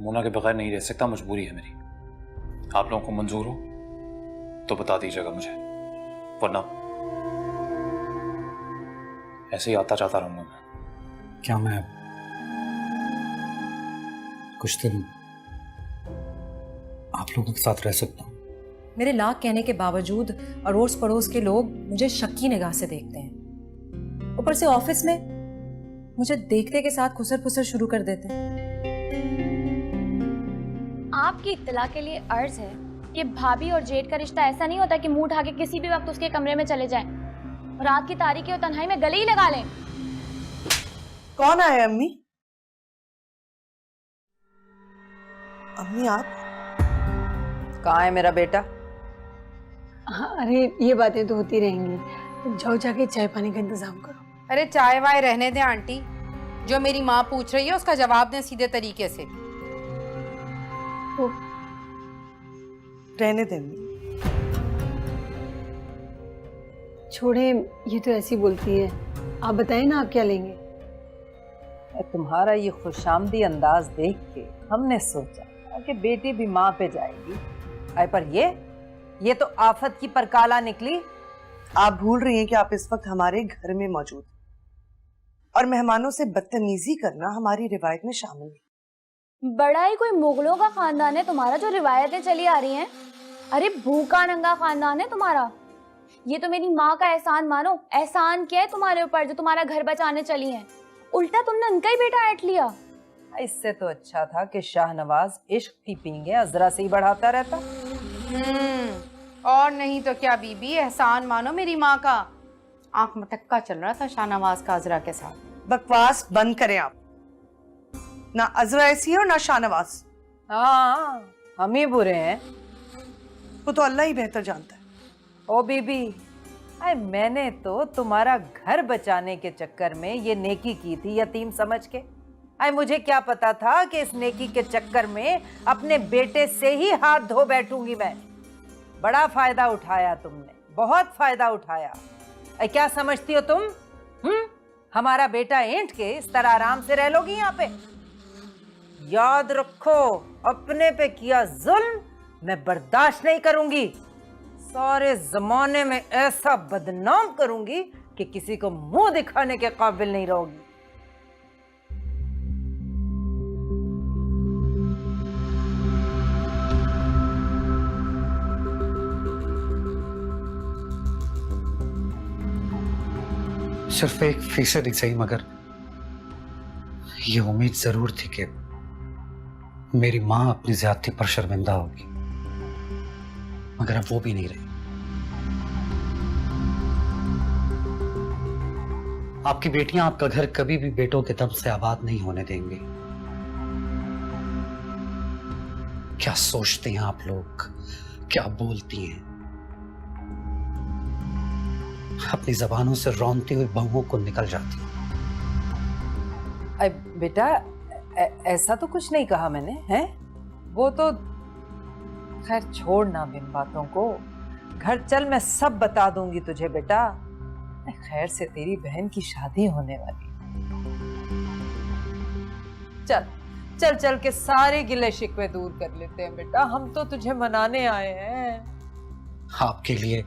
मोना के बगैर नहीं रह सकता, मजबूरी है मेरी। आप लोगों को मंजूर हो तो बता दीजिएगा मुझे, वरना ऐसे ही आता जाता रहूंगा मैं। क्या मैं कुछ दिन आप लोगों के साथ रह सकता हूँ? मेरे लाख कहने के बावजूद अड़ोस पड़ोस के लोग मुझे शक्की निगाह से देखते हैं। ऊपर से ऑफिस में मुझे देखते के साथ खुसर फुसर शुरू कर देते हैं। आपकी इत्तला के लिए अर्ज है कि भाभी और जेठ का रिश्ता ऐसा नहीं होता कि मुंह उठा के किसी भी वक्त उसके कमरे में चले जाएं, रात की तारीकी और तन्हाई में गले ही लगा लें। कौन आया अम्मी? अम्मी आप? कहाँ है मेरा बेटा? हाँ, अरे ये बातें तो होती रहेंगी, जाओ जाके चाय पानी का इंतजाम करो। अरे चाय वाय रहने दे आंटी, जो मेरी माँ पूछ रही है उसका जवाब दें सीधे तरीके से। रहने दे अम्मी। छोड़े, ये तो ऐसी बोलती है। आप बताएं ना, आप क्या लेंगे? तुम्हारा ये खुशामदी अंदाज देख के हमने सोचा कि बेटी भी माँ पे जाएगी। अरे पर ये तो आफत की परकाला निकली। आप भूल रही हैं कि आप इस वक्त हमारे घर में मौजूद और मेहमानों से बदतमीजी करना हमारी रिवायत में शामिल है। बड़ा ही कोई मुगलों का खानदान है तुम्हारा जो रिवायतें चली आ रही हैं। अरे भूखा नंगा खानदान है तुम्हारा। ये तो मेरी माँ का एहसान मानो। एहसान क्या है तुम्हारे ऊपर जो तुम्हारा घर बचाने चली हैं? उल्टा तुमने उनका ही बेटा ऐंठ लिया। इससे तो अच्छा था कि शाहनवाज इश्क भी पींगे अजरा से ही बढ़ाता रहता। और नहीं तो क्या बीबी, एहसान मानो मेरी माँ का। आंख मटक्का चल रहा था शाहनवाज का अजरा के साथ। बकवास बंद करें आप। ना अजरा ऐसी है और ना शाहनवाज। हाँ, हम ही बुरे हैं। वो तो अल्लाह ही बेहतर जानता है। ओ बीबी, अरे मैंने तो तुम्हारा घर बचाने के चक्कर में ये नेकी की थी यतीम समझ के। अरे मुझे क्या पता था कि इस नेकी के चक्कर में अपने बेटे से ही हाथ धो बैठूंगी मैं। बड़ा फायदा उठाया तुमने, बहुत फायदा उठाया। अरे क्या समझती हो तुम? हमारा बेटा ऐंठ के इस तरह आराम से रह लोगी यहाँ पे? याद रखो, अपने पे किया जुल्म मैं बर्दाश्त नहीं करूंगी। सारे जमाने में ऐसा बदनाम करूंगी कि किसी को मुंह दिखाने के काबिल नहीं रहोगी। सिर्फ 1% ही सही, मगर ये उम्मीद जरूर थी कि मेरी माँ अपनी ज्यादती पर शर्मिंदा होगी, मगर अब वो भी नहीं रही। आपकी बेटियां आपका घर कभी भी बेटों के दम से आबाद नहीं होने देंगी। क्या सोचते हैं आप लोग, क्या बोलती हैं? अपनी जबानों से रौनती हुई बहुओं को निकल जाती हैं। बेटा ऐसा तो कुछ नहीं कहा मैंने, हैं? वो तो खैर छोड़ना बिन बातों को। घर चल, मैं सब बता दूंगी तुझे बेटा। खैर से तेरी बहन की शादी होने वाली। चल चल चल के सारे गिले शिकवे दूर कर लेते हैं बेटा। हम तो तुझे मनाने आए हैं। आपके लिए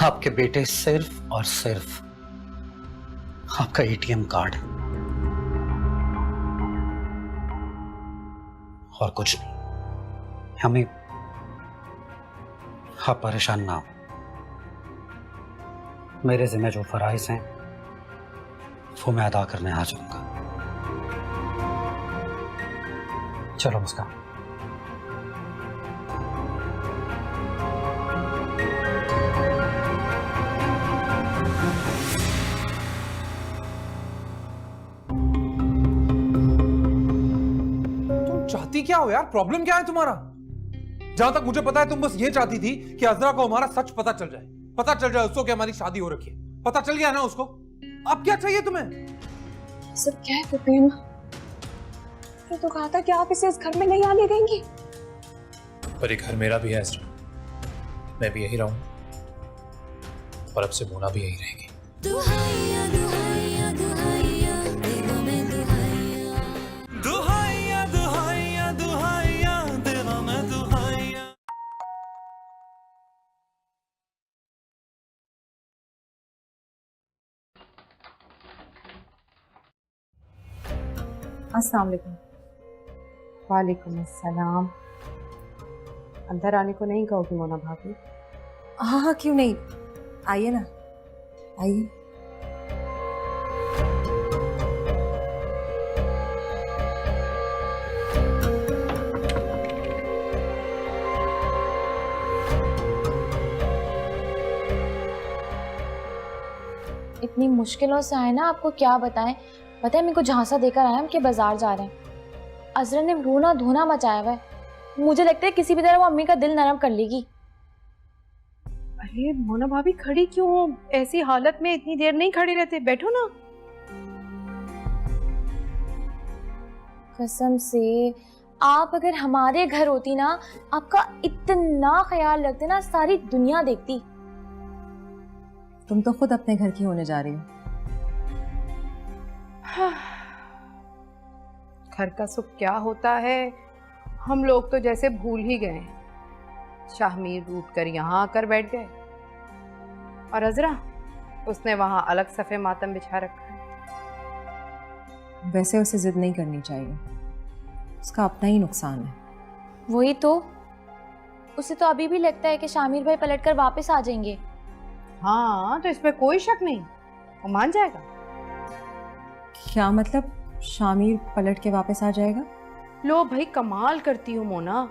आपके बेटे सिर्फ और सिर्फ आपका एटीएम कार्ड है और कुछ नहीं। हमें आप परेशान ना हो। मेरे जिम्मे जो फराइज हैं वो मैं अदा करने आ जाऊंगा। चलो मुस्कान। चाहती क्या हो यार? प्रॉब्लम क्या है तुम्हारा? जहां तक मुझे पता है तुम बस ये चाहती थी कि अजरा को हमारा सच पता चल जाए। पता चल जाए उसको कि हमारी शादी हो रखी है। पता चल गया ना उसको? अब क्या चाहिए तुम्हें? सब क्या है प्रेम? ये तो कहा था कि आप इसे इस घर में नहीं आने देंगी। पर ये घर मेरा भी है अजरा। मैं भी यही रहूंगा और अब से मोना भी यही रहेगी। दुहाइया दुहाइया दुहाइया, दुहाइया दुहाइया दुहाइया। अस्सलाम वालेकुम। वालेकुम अस्सलाम। अंदर आने को नहीं कहोगी मोना भाभी? हाँ हाँ, क्यों नहीं, आइए ना, आइए। इतनी मुश्किलों से आए ना, आपको क्या बताएं। पता है मेरे को झांसा देकर आए हम कि बाजार जा रहे हैं। अजरा ने रोना धोना मचाया हुआ है। मुझे लगता है किसी भी तरह वो अम्मी का दिल नरम कर लेगी। अरे मोना भाभी खड़ी क्यों हो? ऐसी हालत में इतनी देर नहीं खड़े रहते, बैठो ना। कसम से आप अगर हमारे घर होती ना, आपका इतना ख्याल रखते ना, सारी दुनिया देखती। तुम तो खुद अपने घर की होने जा रही हो। घर का सुख क्या होता है, हम लोग तो जैसे भूल ही गए। शाहमीर रूठ कर यहाँ आकर बैठ गए और अजरा, उसने वहां अलग सफ़े मातम बिछा रखा है। वैसे उसे जिद नहीं करनी चाहिए, उसका अपना ही नुकसान है। वही तो, उसे तो अभी भी लगता है कि शामिर भाई पलटकर वापस आ जाएंगे। हाँ, तो इसमें कोई शक नहीं, वो मान जाएगा। क्या मतलब, शामिर पलट के वापस आ जाएगा? लो भाई, कमाल करती हो मोना।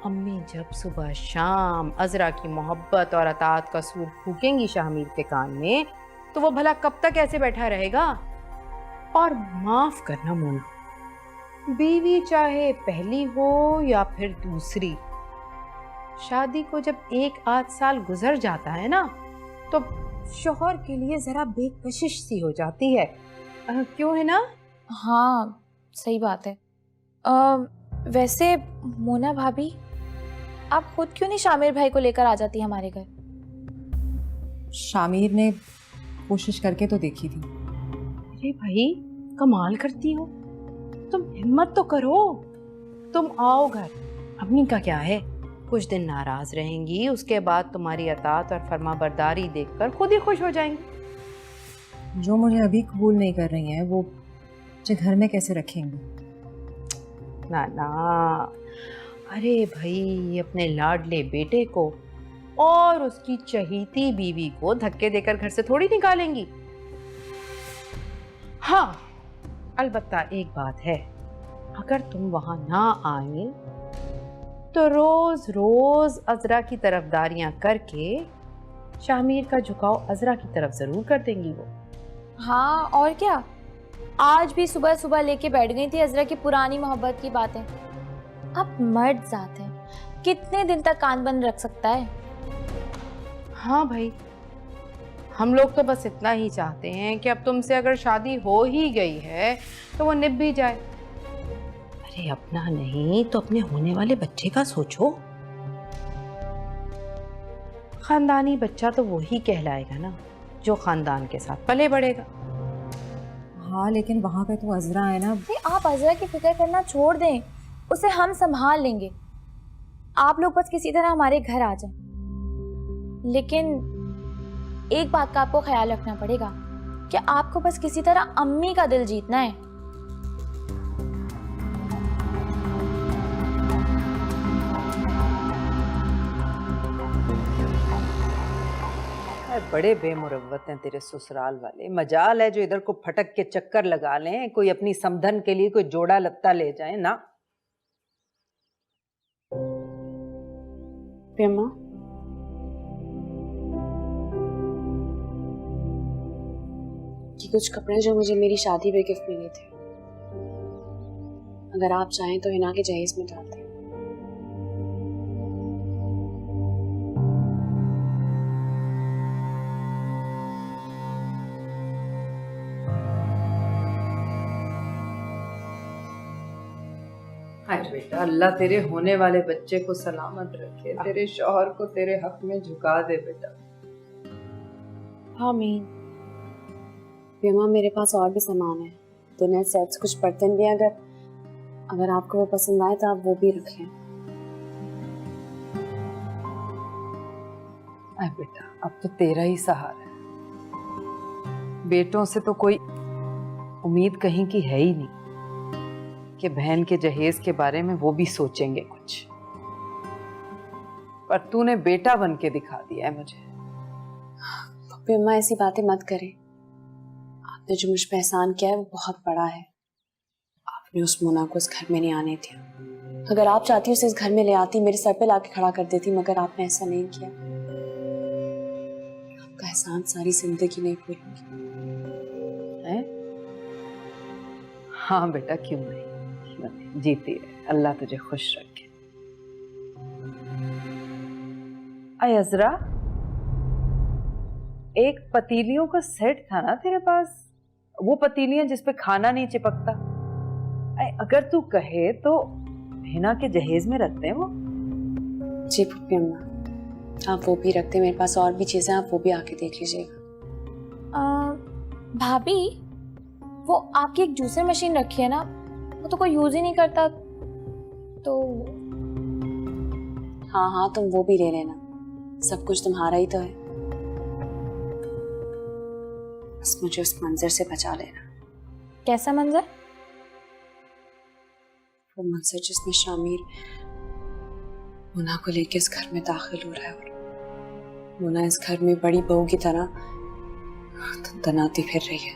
अम्मी जब सुबह शाम अजरा की मोहब्बत और अतात का सूर फूकेंगी शामिर के कान में, तो वो भला कब तक ऐसे बैठा रहेगा? और माफ करना मोना, बीवी चाहे पहली हो या फिर दूसरी, शादी को जब 1 आध साल गुजर जाता है ना, तो शौहर के लिए जरा बेकशिश सी हो जाती है। क्यों है ना? हाँ सही बात है। वैसे मोना भाभी, आप खुद क्यों नहीं शामिर भाई को लेकर आ जाती हमारे घर? शामिर ने कोशिश करके तो देखी थी। अरे भाई, कमाल करती हो तुम, हिम्मत तो करो। तुम आओ घर, अम्मी का क्या है, कुछ दिन नाराज रहेंगी, उसके बाद तुम्हारी अतात और फर्माबरदारी देखकर खुद ही खुश हो जाएंगी। जो मुझे अभी कबूल नहीं कर रही हैं, वो मुझे घर में कैसे रखेंगी? ना ना, अरे भाई, अपने लाडले बेटे को और उसकी चहीती बीवी को धक्के देकर घर से थोड़ी निकालेंगी। हाँ, अलबत्ता एक बात है, अगर तुम वहां ना आए तो रोज रोज अजरा की तरफदारियां करके शामिर का झुकाव अजरा की तरफ जरूर कर देंगी वो। हाँ और क्या, आज भी सुबह सुबह लेके बैठ गई थी अजरा की पुरानी मोहब्बत की बातें। अब मर्द जात है, कितने दिन तक कान बंद रख सकता है? हाँ भाई, हम लोग तो बस इतना ही चाहते हैं कि अब तुमसे अगर शादी हो ही गई है तो वो निभ भी जाए। अरे अपना नहीं तो अपने होने वाले बच्चे का सोचो। खानदानी बच्चा तो वो ही कहलाएगा ना जो खानदान के साथ पले बढ़ेगा। हाँ, लेकिन वहां पे तो अजरा है ना। आप अजरा की फिक्र करना छोड़ दें, उसे हम संभाल लेंगे। आप लोग बस किसी तरह हमारे घर आ जाएं। लेकिन एक बात का आपको ख्याल रखना पड़ेगा कि आपको बस किसी तरह अम्मी का दिल जीतना है। बड़े बेमुरव्वत हैं तेरे ससुराल वाले। मजाल है जो इधर को फटक के चक्कर लगा लें, कोई अपनी समधन के लिए कोई जोड़ा लत्ता ले जाए ना। पेमा, ये कुछ कपड़े जो मुझे मेरी शादी पे गिफ्ट मिले थे, अगर आप चाहें तो हिना के जहेज में डाल दें। हाय बेटा, अल्लाह तेरे होने वाले बच्चे को सलामत रखे, तेरे शौहर को तेरे हक में झुका दे बेटा। आमीन। पेमा, मेरे पास और भी सामान है, डिनर सेट्स, कुछ बर्तन भी। अगर आपको वो पसंद आए तो आप वो भी रख लें। अरे बेटा, अब तो तेरा ही सहारा है, बेटों से तो कोई उम्मीद कहीं की है ही नहीं। कि बहन के जहेज के बारे में वो भी सोचेंगे कुछ, पर तूने बेटा बन के दिखा दिया है मुझे। पप्पी अम्मा ऐसी बातें मत करें। आपने जो मुझ पे एहसान किया है वो बहुत बड़ा है। आपने उस मोना को इस घर में नहीं आने दिया। अगर आप चाहती उसे इस घर में ले आती, मेरे सर पे लाके खड़ा कर देती, मगर आपने ऐसा नहीं किया। आपका एहसान सारी जिंदगी नहीं भूलूंगी। हैं? हाँ बेटा, क्यों नहीं, जीती है, अल्लाह तुझे खुश रखे। अय अजरा, एक पतीलियों का सेट था ना तेरे पास, वो पतीलियां जिसपे खाना नहीं चिपकता। अगर तू कहे तो हिना के जहेज में रखते हैं वो। जी पप्पी अम्मा, आप वो भी रखते हैं, मेरे पास और भी चीजें, आप वो भी आके देख लीजिएगा। भाभी, वो आपकी एक जूसर मशीन रखी है ना, वो तो कोई यूज ही नहीं करता, तो हाँ, तुम वो भी ले लेना, सब कुछ तुम्हारा ही तो है। बस मुझे उस मंजर से बचा लेना। कैसा मंजर? वो मंजर जिसमें शामिर मोना को लेके इस घर में दाखिल हो रहा है और मोना इस घर में बड़ी बहू की तरह तनाती फिर रही है।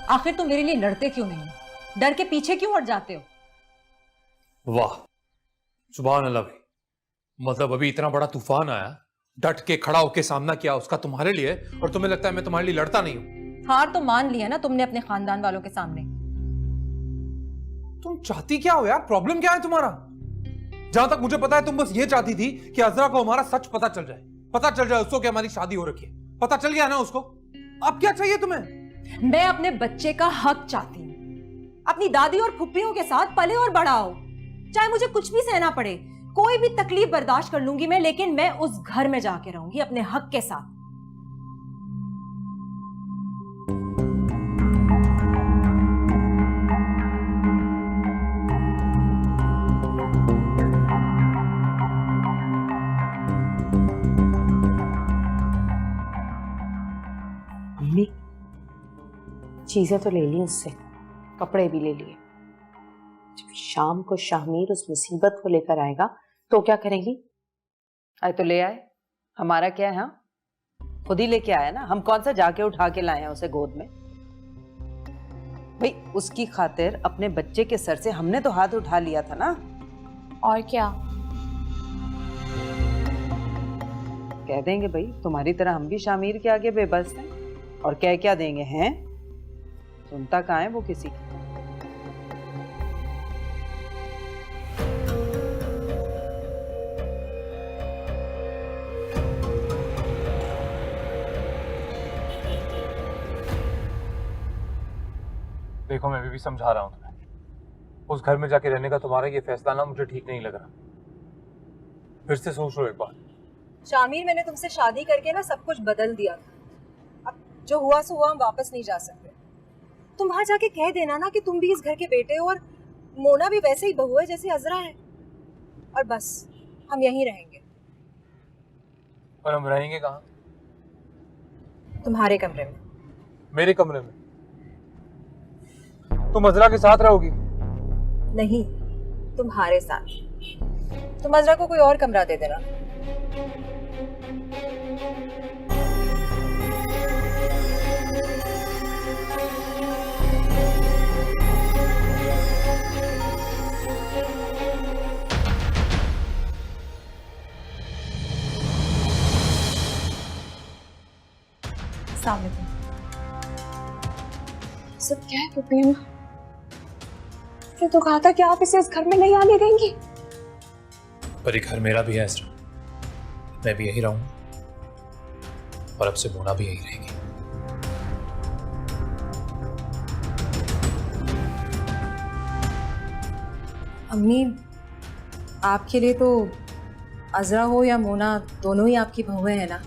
आखिर तुम मेरे लिए लड़ते क्यों नहीं? डर के पीछे क्यों हट जाते हो? वाह, सुभान अल्लाह भाई। मतलब अभी इतना बड़ा तूफान आया, डट के खड़ा होके सामना किया उसका तुम्हारे लिए, और तुम्हें लगता है मैं तुम्हारे लिए लड़ता नहीं हूं? हार तो मान लिया ना तुमने अपने खानदान वालों के सामने। तुम चाहती क्या हो यार? प्रॉब्लम क्या है तुम्हारा? जहां तक मुझे पता है तुम बस ये चाहती थी कि अजरा को हमारा सच पता चल जाए उसको कि हमारी शादी हो रखी है। पता चल गया ना उसको? अब क्या चाहिए तुम्हें? मैं अपने बच्चे का हक चाहती हूँ। अपनी दादी और फुप्पियों के साथ पले और बड़ा हो, चाहे मुझे कुछ भी सहना पड़े, कोई भी तकलीफ बर्दाश्त कर लूंगी मैं, लेकिन मैं उस घर में जाके रहूंगी अपने हक के साथ। मम्मी, चीजें तो ले ली उससे, कपड़े भी ले लिए। जब शाम को शामिर उस मुसीबत को लेकर आएगा तो क्या करेंगी? आए तो ले आए, हमारा क्या है? हाँ, खुद ही लेके आया ना, हम कौन सा जाके उठा के लाए हैं उसे गोद में? भाई उसकी खातिर अपने बच्चे के सर से हमने तो हाथ उठा लिया था ना। और क्या कह देंगे भाई, तुम्हारी तरह हम भी शामिर के आगे बेबस हैं, और क्या देंगे हैं? सुनता कहाँ है वो किसी की। देखो, मैं भी समझा रहा हूं तुम्हें। उस घर में जाके रहने का तुम्हारा ये फैसला ना मुझे ठीक नहीं लग रहा। फिर से सोच लो एक बार। शामिर, मैंने तुमसे शादी करके ना सब कुछ बदल दिया था। अब जो हुआ सो हुआ, हम वापस नहीं जा सकते। तुम वहां जाके कह देना ना कि तुम भी इस घर के बेटे हो और मोना भी वैसे ही बहू है जैसे अजरा है, और बस हम यहीं रहेंगे। और हम रहेंगे कहाँ? तुम्हारे कमरे में। मेरे कमरे में? तुम अजरा के साथ रहोगी? नहीं, तुम्हारे साथ। तुम अजरा को कोई और कमरा दे देना। सब क्या है पप्पी अम्मा? क्या तो कहा था कि आप इसे इस घर में नहीं आने देंगी? पर ये घर मेरा भी है इस्रा, मैं भी यही रहूंगा, और अब से मोना भी यही रहेगी। अम्मी, आपके लिए तो अजरा हो या मोना, दोनों ही आपकी बहुएं हैं ना।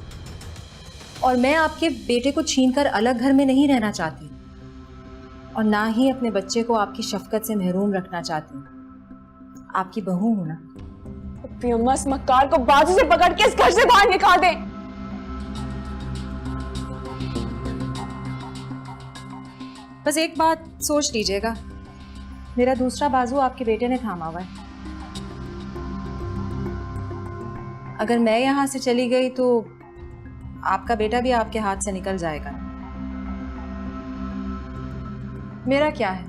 और मैं आपके बेटे को छीनकर अलग घर में नहीं रहना चाहती, और ना ही अपने बच्चे को आपकी शफकत से महरूम रखना चाहती हूँ। आपकी बहू हूं ना। अभी अम्मा इस मक्कार को बाजू से पकड़ के इस घर से बाहर निकाल दें। बस एक बात सोच लीजिएगा, मेरा दूसरा बाजू आपके बेटे ने थामा हुआ है। अगर मैं यहां से चली गई तो आपका बेटा भी आपके हाथ से निकल जाएगा। मेरा क्या है,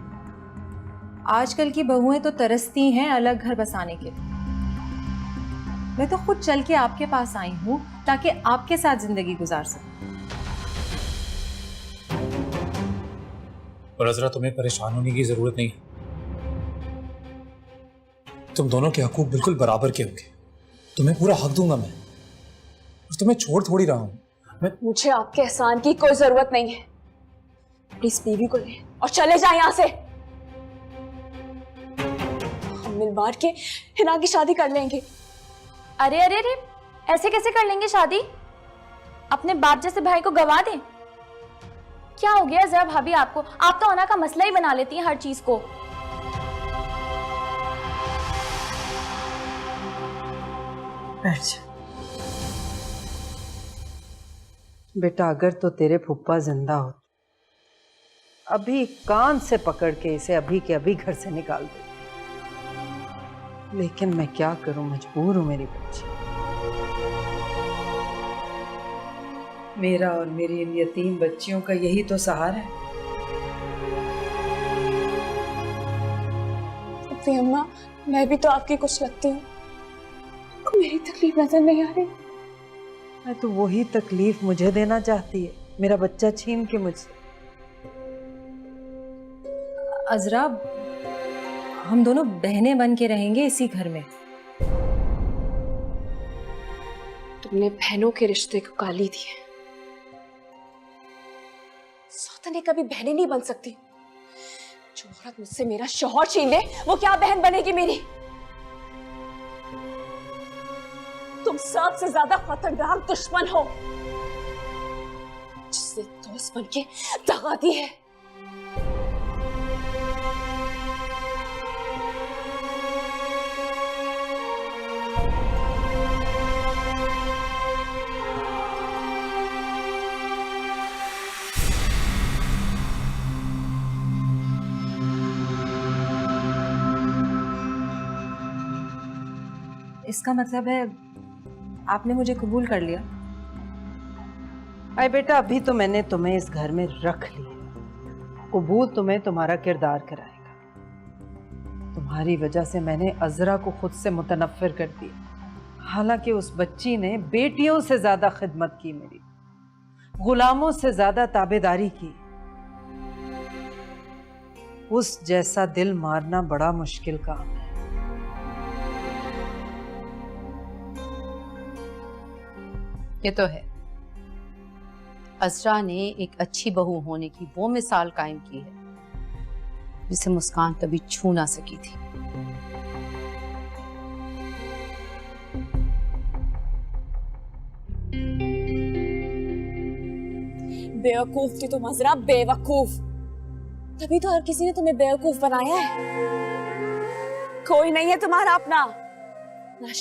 आजकल की बहुएं तो तरसती हैं अलग घर बसाने के लिए। मैं तो खुद चल के आपके पास आई हूं ताकि आपके साथ जिंदगी गुजार सकूं। और अजरा, तुम्हें परेशान होने की जरूरत नहीं। तुम दोनों के हकूक बिल्कुल बराबर के होंगे। तुम्हें पूरा हक दूंगा मैं, और तुम्हें छोड़ थोड़ी रहा हूं। मुझे आपके एहसान की कोई जरूरत नहीं है। प्लीज बीवी को ले और चले जाए यहाँ से। हम मिल बांट के हिना की शादी कर लेंगे। अरे अरे अरे, ऐसे कैसे कर लेंगे शादी? अपने बाप जैसे भाई को गवा दें? क्या हो गया जरा भाभी आपको? आप तो अना का मसला ही बना लेती हैं हर चीज को। बैठ जा बेटा। अगर तो तेरे फुप्पा जिंदा हो, अभी कान से पकड़ के इसे अभी के अभी घर से निकाल दे। लेकिन मैं क्या करूं, मजबूर हूं मेरी बच्ची। मेरा और मेरी इन यतीम बच्चियों का यही तो सहारा है। अपनी अम्मा, मैं भी तो आपकी कुछ लगती हूँ। मेरी तकलीफ नजर नहीं आ रही। मैं तो वही तकलीफ मुझे देना चाहती है, मेरा बच्चा छीन के मुझसे। अजरा, हम दोनों बहनें बन के रहेंगे इसी घर में। तुमने बहनों के रिश्ते को गाली दी है। सौतने कभी बहनें नहीं बन सकती। जो औरत मुझसे मेरा शौहर छीन ले, वो क्या बहन बनेगी मेरी? तुम सबसे ज्यादा खतरनाक दुश्मन हो, जिससे दोस्त बन के दगा दी है। इसका मतलब है आपने मुझे कबूल कर लिया? अरे बेटा, अभी तो मैंने तुम्हें इस घर में रख लिया। कबूल तुम्हें तुम्हारा किरदार कराएगा। तुम्हारी वजह से मैंने अजरा को खुद से मुतनफ्फिर कर दिया। हालांकि उस बच्ची ने बेटियों से ज्यादा खिदमत की, मेरी गुलामों से ज्यादा ताबेदारी की। उस जैसा दिल मारना बड़ा मुश्किल काम है। ये तो है, अजरा ने एक अच्छी बहू होने की वो मिसाल कायम की है जिसे मुस्कान कभी छू ना सकी थी। बेवकूफ थी तुम अजरा, बेवकूफ। तभी तो हर किसी ने तुम्हें बेवकूफ बनाया है। कोई नहीं है तुम्हारा अपना, ना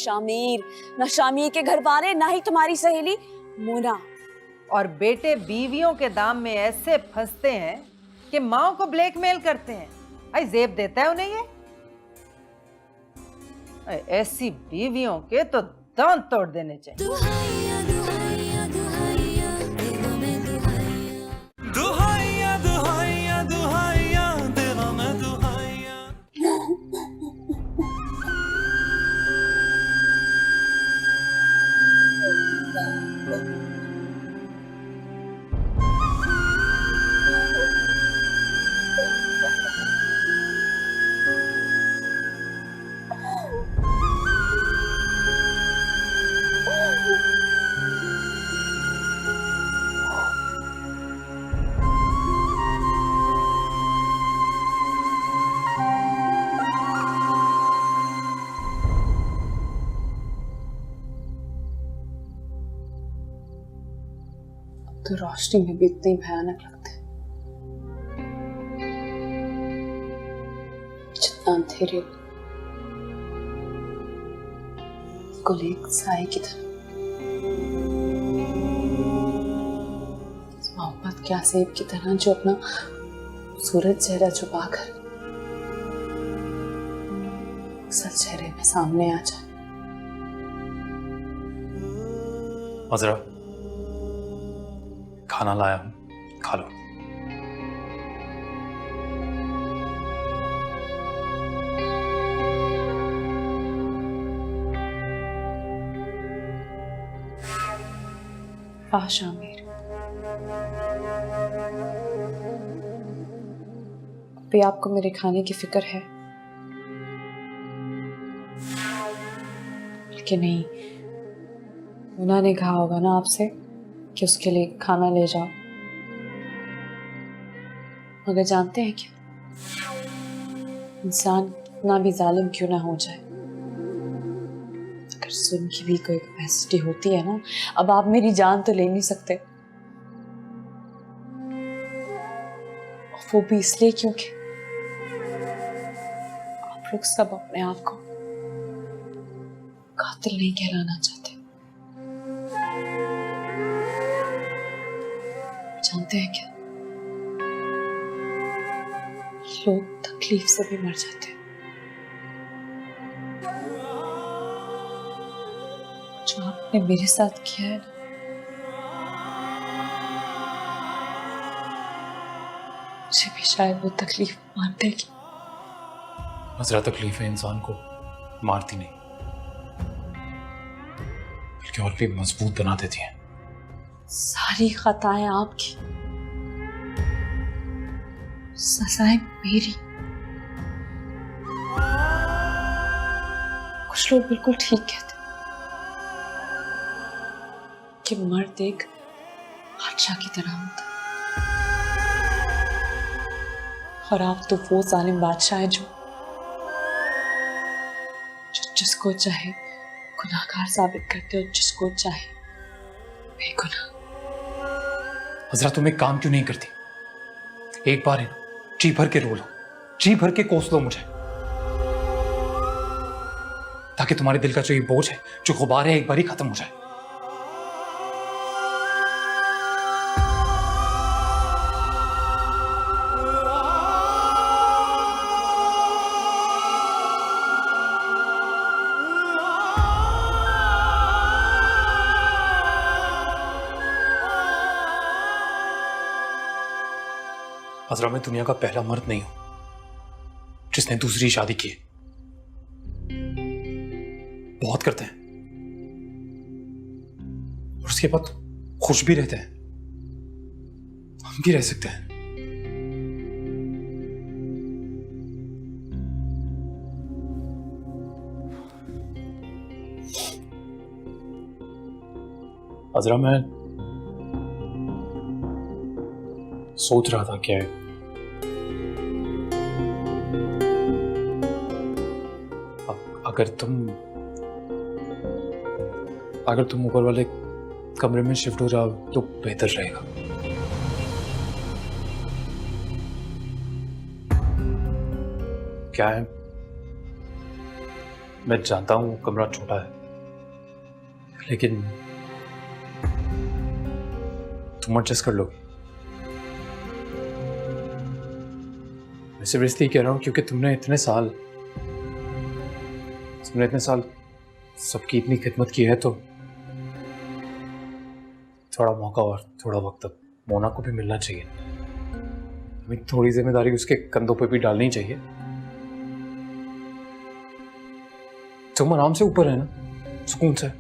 शामीर के घर वाले, ना ही तुम्हारी सहेली मोना। और बेटे बीवियों के दाम में ऐसे फंसते हैं कि माँ को ब्लैकमेल करते हैं। आई जेब देता है उन्हें ये। ऐसी बीवियों के तो दांत तोड़ देने चाहिए। दुहाइया दुहाइया दुहाइया तेरा मैं दुहाइया, दुहाइया दुहाइया दुहाइया तेरा मैं दुहाइया। तो रोशनी में भी इतने भयानक लगते हैं। अंधेरे बिल्कुल एक साए की तरह, मोहब्बत के आसेब की तरह जो अपना सूरज चेहरा छुपाकर असल चेहरे में सामने आ जाए। अजरा, खाना लाया हूं, खा लो। वाह शामिर, अभी आपको मेरे खाने की फिक्र है, लेकिन नहीं, उन्होंने कहा होगा ना आपसे कि उसके लिए खाना ले जाओ। मगर जानते हैं क्या, इंसान कितना भी जालिम क्यों ना हो जाए, अगर सुन की भी कोई कैपेसिटी होती है ना, अब आप मेरी जान तो ले नहीं सकते, वो भी इसलिए क्योंकि आप लोग सब अपने आप को कातिल नहीं कहलाना चाहते। जानते हैं क्या, लोग तकलीफ से भी मर जाते हैं। जो आपने मेरे साथ किया है ना, मुझे भी शायद वो तकलीफ मार देगी। अजरा, तकलीफें इंसान को मारती नहीं बल्कि और भी मजबूत बना देती हैं। सारी खताएं आपकी, सजाएं मेरी। कुछ लोग बिल्कुल ठीक कहते कि मर्द एक बादशाह की तरह होता, और आप तो वो जालिम बादशाह हैं जो जिसको चाहे गुनाहगार साबित करते हो, जिसको चाहे बेगुनाह। अजरा, तुम एक काम क्यों नहीं करती? एक बार है ना, जी भर के रो लो, जी भर के कोस लो मुझे, ताकि तुम्हारे दिल का जो ये बोझ है, जो गुबार है, एक बार ही खत्म हो जाए। अजरा, मैं दुनिया का पहला मर्द नहीं हूं जिसने दूसरी शादी की। बहुत करते हैं और उसके बाद खुश भी रहते हैं, हम भी रह सकते हैं। अजरा, मैं सोच रहा था कि अगर तुम ऊपर वाले कमरे में शिफ्ट हो जाओ तो बेहतर रहेगा। क्या है, मैं जानता हूं कमरा छोटा है, लेकिन तुम एडजस्ट कर लोगे। मैं सिर्फ इसलिए कह रहा हूं क्योंकि तुमने इतने साल सबकी इतनी खिदमत की है, तो थोड़ा मौका और थोड़ा वक्त अब मोना को भी मिलना चाहिए। हमें थोड़ी जिम्मेदारी उसके कंधों पे भी डालनी चाहिए। तुम आराम से ऊपर है ना, सुकून से।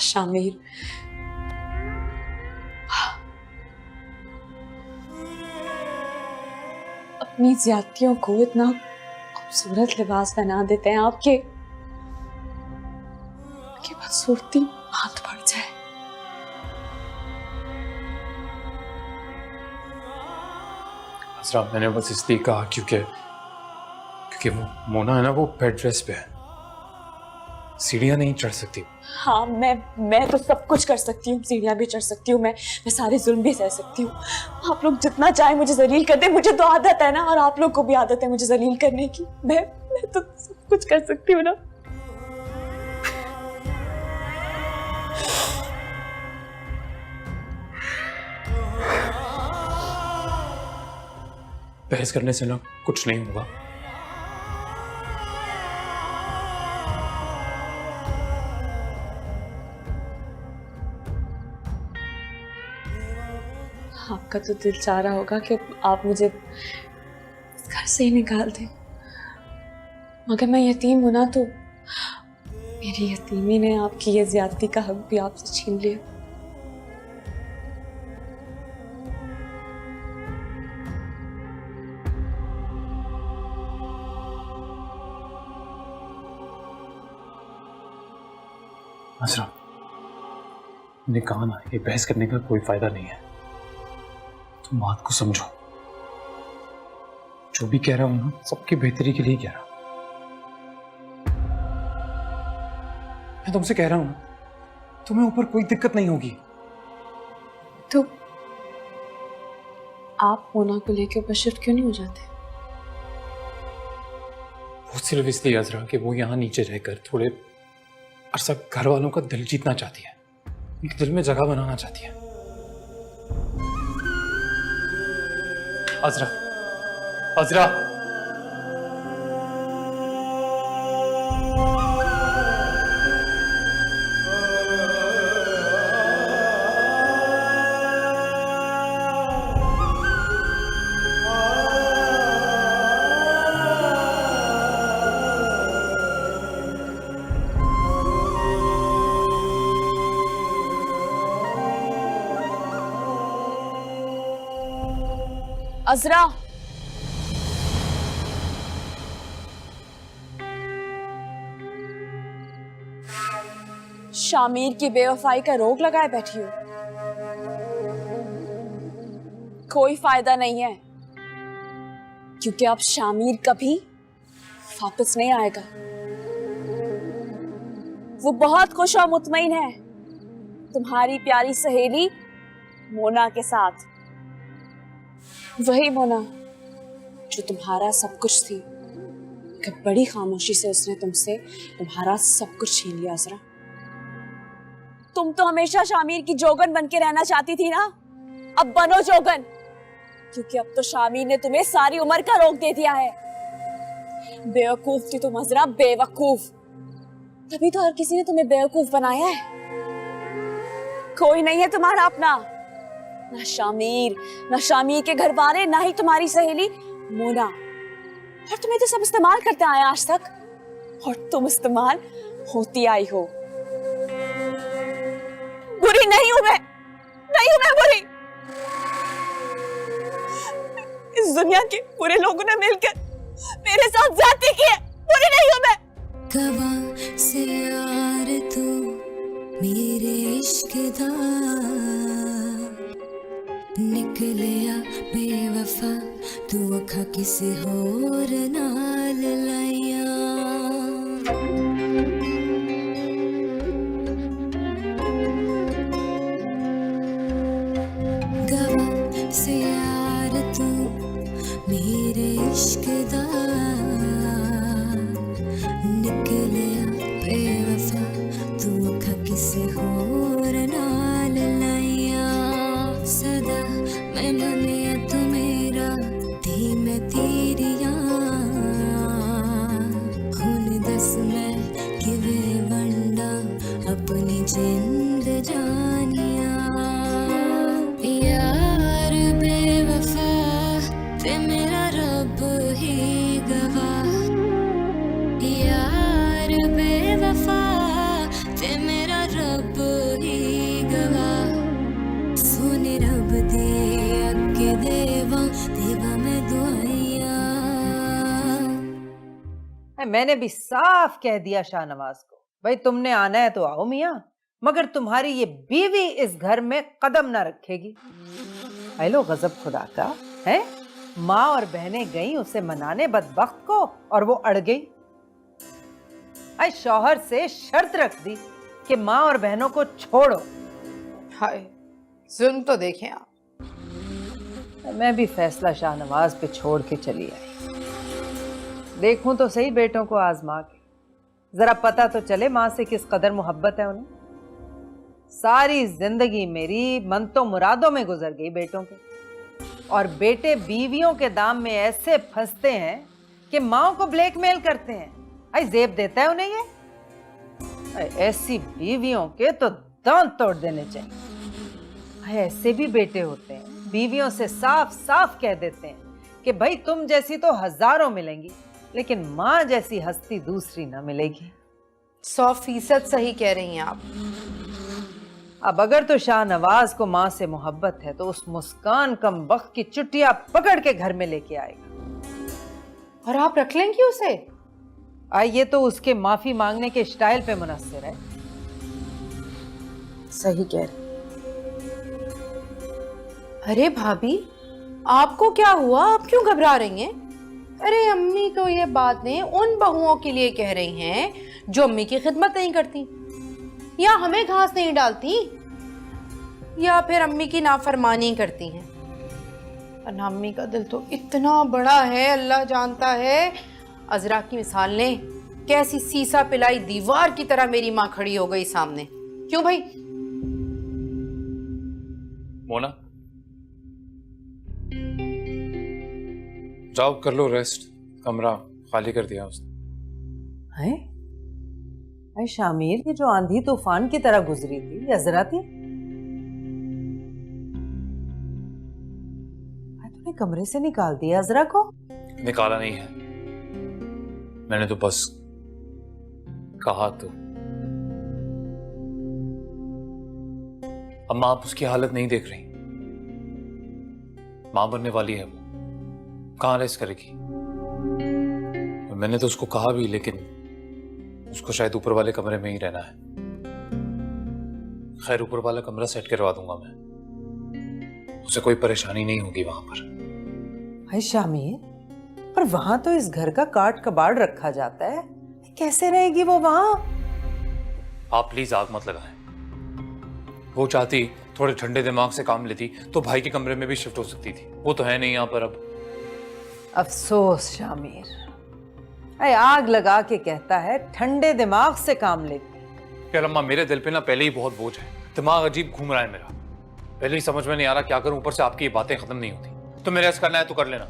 शामिर, अपनी ज्यादतियों को इतना खूबसूरत लिबास बना देते हैं आपके बदसूरती हाथ पड़ जाए। असरा, मैंने बस इसलिए कहा क्योंकि वो मोना है ना, वो बेड रेस्ट पे है, सीढ़ियां नहीं चढ़ सकती। हाँ, मैं तो सब कुछ कर सकती हूँ, सीढ़ियाँ भी चढ़ सकती हूँ, मैं सारे जुल्म भी सह सकती हूँ। आप लोग जितना चाहे मुझे जलील कर दे, मुझे तो आदत है ना, और आप लोग को भी आदत है मुझे जलील करने की। मैं तो सब कुछ कर सकती हूँ ना। बहस करने से ना कुछ नहीं होगा। आपका तो दिल चाह रहा होगा कि आप मुझे इस घर से ही निकाल दें, मगर मैं यतीम हूं ना, तो मेरी यतीमी ने आपकी ये ज्यादती का हक भी आपसे छीन लिया। अजरा, मैंने कहा ना, ये बहस करने का कोई फायदा नहीं है। तुम बात को समझो। जो भी कह रहा हूं ना, सबकी बेहतरी के लिए कह रहा हूं। मैं तुमसे कह रहा हूं, तुम्हें ऊपर कोई दिक्कत नहीं होगी। तो आप मोना को लेके ऊपर शिफ्ट क्यों नहीं हो जाते? वो सिर्फ इसलिए अजरा कि वो यहाँ नीचे रहकर थोड़े अरसा घर वालों का दिल जीतना चाहती है, उनके दिल में जगह बनाना चाहती है। अजरा, अजरा, अजरा, शामिर की बेवफाई का रोक लगाए बैठी हो। कोई फायदा नहीं है, क्योंकि अब शामिर कभी वापस नहीं आएगा। वो बहुत खुश और मुतमईन है तुम्हारी प्यारी सहेली मोना के साथ। वही मोना जो तुम्हारा सब कुछ थी, कि बड़ी खामोशी से उसने तुमसे तुम्हारा सब कुछ छीन लिया। अजरा, तुम तो हमेशा शामिर की जोगन बन के रहना चाहती थी ना, अब बनो जोगन, क्योंकि अब तो शामिर ने तुम्हें सारी उम्र का रोक दे दिया है। बेवकूफ थी तुम अजरा, बेवकूफ। तभी तो हर किसी ने तुम्हें बेवकूफ बनाया है। कोई नहीं है तुम्हारा अपना, ना शामिर के घर वाले, ना ही तुम्हारी सहेली मोना। और तुम्हें तो सब इस्तेमाल करते आए आज तक, और तुम इस्तेमाल होती आई हो। बुरी नहीं हूं मैं, नहीं हूं मैं बुरी। इस दुनिया के बुरे लोगों ने मिलकर मेरे साथ ज्यादती की है, बुरी नहीं हूं मैं। कवा से यार तू मेरे इश्क दा निकलिया बेवफा, तू अखा किसी होर नाल लाइया। गवा से यार तू मेरे इश्क दा निकलिया बेवफा, तू अखा किसी होर नाल लाइया। सदा मैं मनिया तू मेरा, धी मैं तेरिया। हुन दस मैं किवें वंडा अपनी जिंद जानिया। यार बेवफा ते मेरा रब ही गवाह। यार बेवफा ते मेरा रब ही गवाह। सोने रब दे अगे देवा देवा मैं दुआइया। मैंने भी साफ कह दिया शाहनवाज को, भाई तुमने आना है तो आओ मियाँ, मगर तुम्हारी ये बीवी इस घर में कदम ना रखेगी। हेलो गजब खुदा का है। माँ और बहनें गई उसे मनाने बदबख्त को, और वो अड़ गई। हाय शौहर से शर्त रख दी कि माँ और बहनों को छोड़ो। हाय सुन तो देखें आप। मैं भी फैसला शाहनवाज पे छोड़ के चली आई। देखूं तो सही बेटों को आजमा के, जरा पता तो चले माँ से किस कदर मोहब्बत है उन्हें। सारी जिंदगी मेरी मन तो मुरादों में गुजर गई बेटों के, और बेटे बीवियों के दाम में ऐसे फंसते हैं कि माँ को ब्लैकमेल करते हैं। आई जेब देता है उन्हें ये। ऐसी बीवियों के तो दांत तोड़ देने चाहिए। ऐसे भी बेटे होते हैं बीवियों से साफ साफ कह देते हैं कि भाई तुम जैसी तो हजारों मिलेंगी, लेकिन माँ जैसी हस्ती दूसरी ना मिलेगी। 100% सही कह रही हैं आप। अब अगर तो शाहनवाज को माँ से मोहब्बत है तो उस मुस्कान कम बख्त की चुटिया पकड़ के घर में लेके आएगा। और आप रख लेंगी उसे? ये तो उसके माफी मांगने के स्टाइल पे मुनस्सिर है। सही कह रहे। अरे भाभी आपको क्या हुआ? आप क्यों घबरा रही हैं? अरे अम्मी तो ये बातें उन बहुओं के लिए कह रही हैं जो अम्मी की खिदमत नहीं करती, या हमें घास नहीं डालती, या फिर अम्मी की नाफरमानी करती हैं। और अम्मी का दिल तो इतना बड़ा है, अल्लाह जानता है। अजरा की मिसाल लें, कैसी सीसा पिलाई दीवार की तरह मेरी माँ खड़ी हो गई सामने। क्यों भाई? मोना जाओ कर लो रेस्ट, कमरा खाली कर दिया उसने। है शामिर की जो आंधी तूफान की तरह गुजरी थी, ये अजरा थी? तूने कमरे से निकाल दिया अजरा को? निकाला नहीं है, मैंने तो बस कहा तो। अम्मा आप उसकी हालत नहीं देख रही, मां बनने वाली है वो, कहां रेस्ट करेगी। मैंने तो उसको कहा भी, लेकिन उसको शायद ऊपर वाले कमरे में ही रहना है। खैर ऊपर वाला कमरा सेट करवा दूंगा मैं, उसे कोई परेशानी नहीं होगी वहां पर। है शामिर, पर वहां तो इस घर का काट कबाड़ रखा जाता है, कैसे रहेगी वो वहां? आप प्लीज आग मत लगाएं। वो चाहती थोड़े ठंडे दिमाग से काम लेती तो भाई के कमरे में भी शिफ्ट हो सकती थी, वो तो है नहीं यहाँ पर अब। अफसोस शामिर, आग लगा के कहता है ठंडे दिमाग से काम लेती। यार अम्मा मेरे दिल पे ना पहले ही बहुत बोझ है, दिमाग अजीब घूम रहा है मेरा, पहले ही समझ में नहीं आ रहा क्या करूं, ऊपर से आपकी ये बातें खत्म नहीं होती। तो मेरे ऐसा करना है तो कर लेना।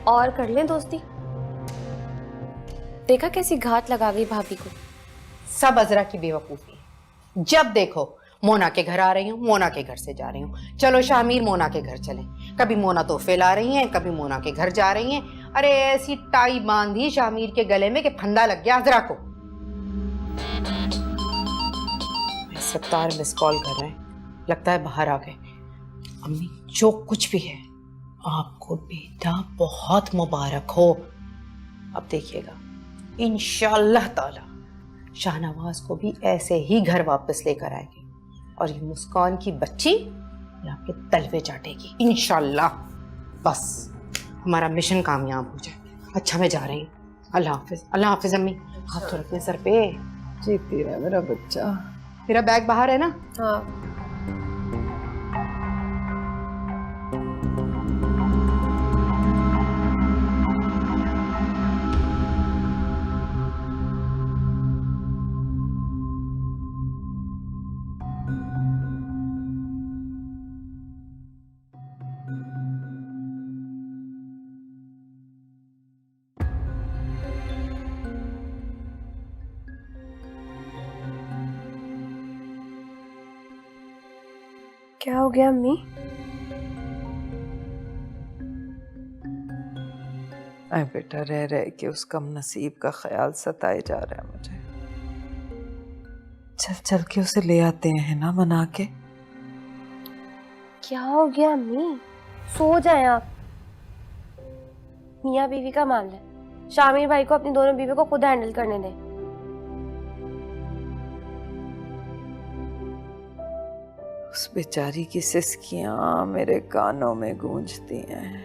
और कर लें दोस्ती। देखा कैसी घात लगा गई भाभी को। सब अजरा की बेवकूफी है। जब देखो मोना के घर आ रही हूँ, मोना के घर से जा रही हूँ, चलो शामिर मोना के घर चलें। कभी मोना तोहफे ला रही हैं, कभी मोना के घर जा रही हैं। अरे ऐसी टाई बांधी शामिर के गले में कि फंदा लग गया अजरा को। सत्तार मिस कॉल कर रहे हैं, लगता है बाहर आ गए। अम्मी जो कुछ भी है, आपको बेटा बहुत मुबारक हो। अब देखिएगा इंशाअल्लाह ताला शाहनवाज को भी ऐसे ही घर वापस लेकर आएगी, और ये मुस्कान की बच्ची ये आपके तलवे चाटेगी इंशाअल्लाह। बस हमारा मिशन कामयाब हो जाए। अच्छा मैं जा रही हूँ, अल्लाह हाफिज। अल्लाह हाफिज अम्मी, हाथ तो रखने सर पे। जीती रहा मेरा बच्चा। तेरा बैग बाहर है ना? हाँ। क्या हो गया अम्मी? अरे बेटा रह रहे कि उस कम नसीब का ख्याल सताए जा रहा है मुझे। चल चल के उसे ले आते हैं ना मना के। क्या हो गया अम्मी? सो जाएं आप। मियाँ बीवी का मामला है, शामिर भाई को अपनी दोनों बीवी को खुद हैंडल करने दें। उस बेचारी की सिसकियां मेरे कानों में गूंजती हैं।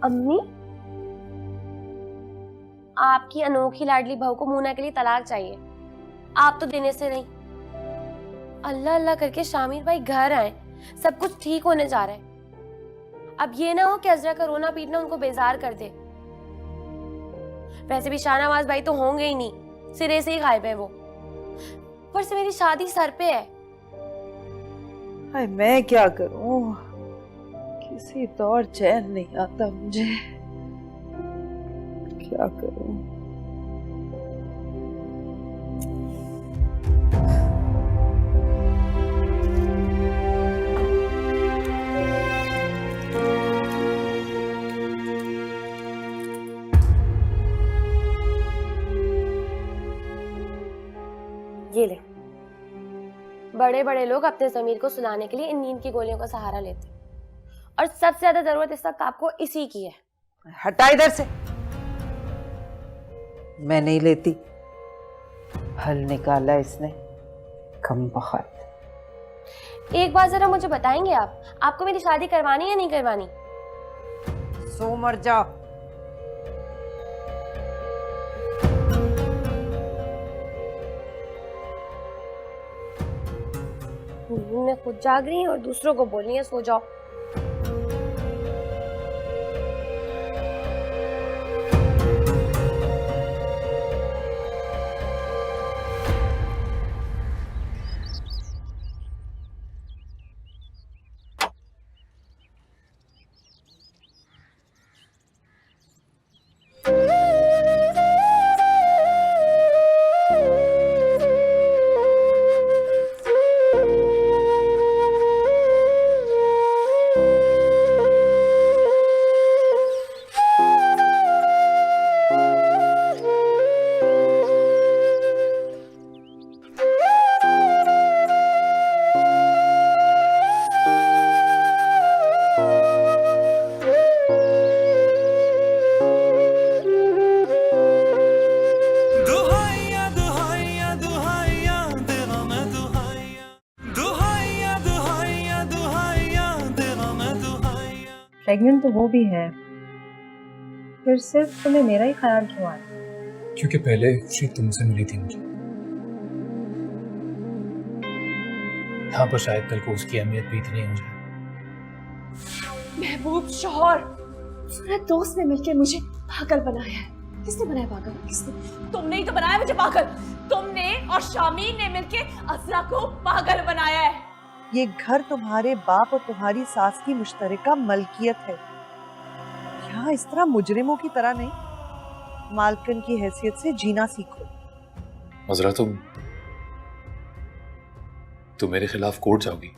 अम्मी, आपकी अनोखी लाडली बहू को मूना के लिए तलाक चाहिए। आप तो देने से नहीं। अल्लाह अल्लाह करके शामिर भाई घर आए, सब कुछ ठीक होने जा रहा है। अब ये ना हो कि अजरा का रोना पीटना उनको बेजार कर दे। वैसे भी शाहनवाज भाई तो होंगे ही नहीं, सिरे से ही गायब है वो। पर से मेरी शादी सर पे है। हाय मैं क्या करूं, किसी दौर चैन नहीं आता मुझे, क्या करूं। ये ले, बड़े बड़े लोग अपने ज़मीर को सुलाने के लिए इन नींद की गोलियों का सहारा लेते हैं, और सबसे ज्यादा जरूरत इस वक्त आपको इसी की है। हटा इधर से, मैं नहीं लेती। हल निकाला इसने, कम बहुत। एक बात जरा मुझे बताएंगे आप, आपको मेरी शादी करवानी या नहीं करवानी? सो मर जा। मैं खुद जाग रही हूँ और दूसरों को बोल रही है सो जाओ। प्रेग्नेंट तो वो भी है, फिर सिर्फ तुम्हें मेरा ही ख्याल क्यों आया? क्योंकि पहले खुशी तुमसे मिली थी मुझे, यहाँ पर शायद कल को उसकी अहमियत भी इतनी हो जाए। महबूब शौहर, मेरे दोस्त ने मिलकर मुझे पागल बनाया है। किसने बनाया पागल? किसने? तुमने ही तो बनाया मुझे पागल। तुमने और शामीर ने मिलकर अज़रा को पागल बनाया है। ये घर तुम्हारे बाप और तुम्हारी सास की मुश्तरका मलकियत है। यहाँ इस तरह मुजरिमों की तरह नहीं, मालकन की हैसियत से जीना सीखो। अज़रा, तुम मेरे खिलाफ कोर्ट जाओगी?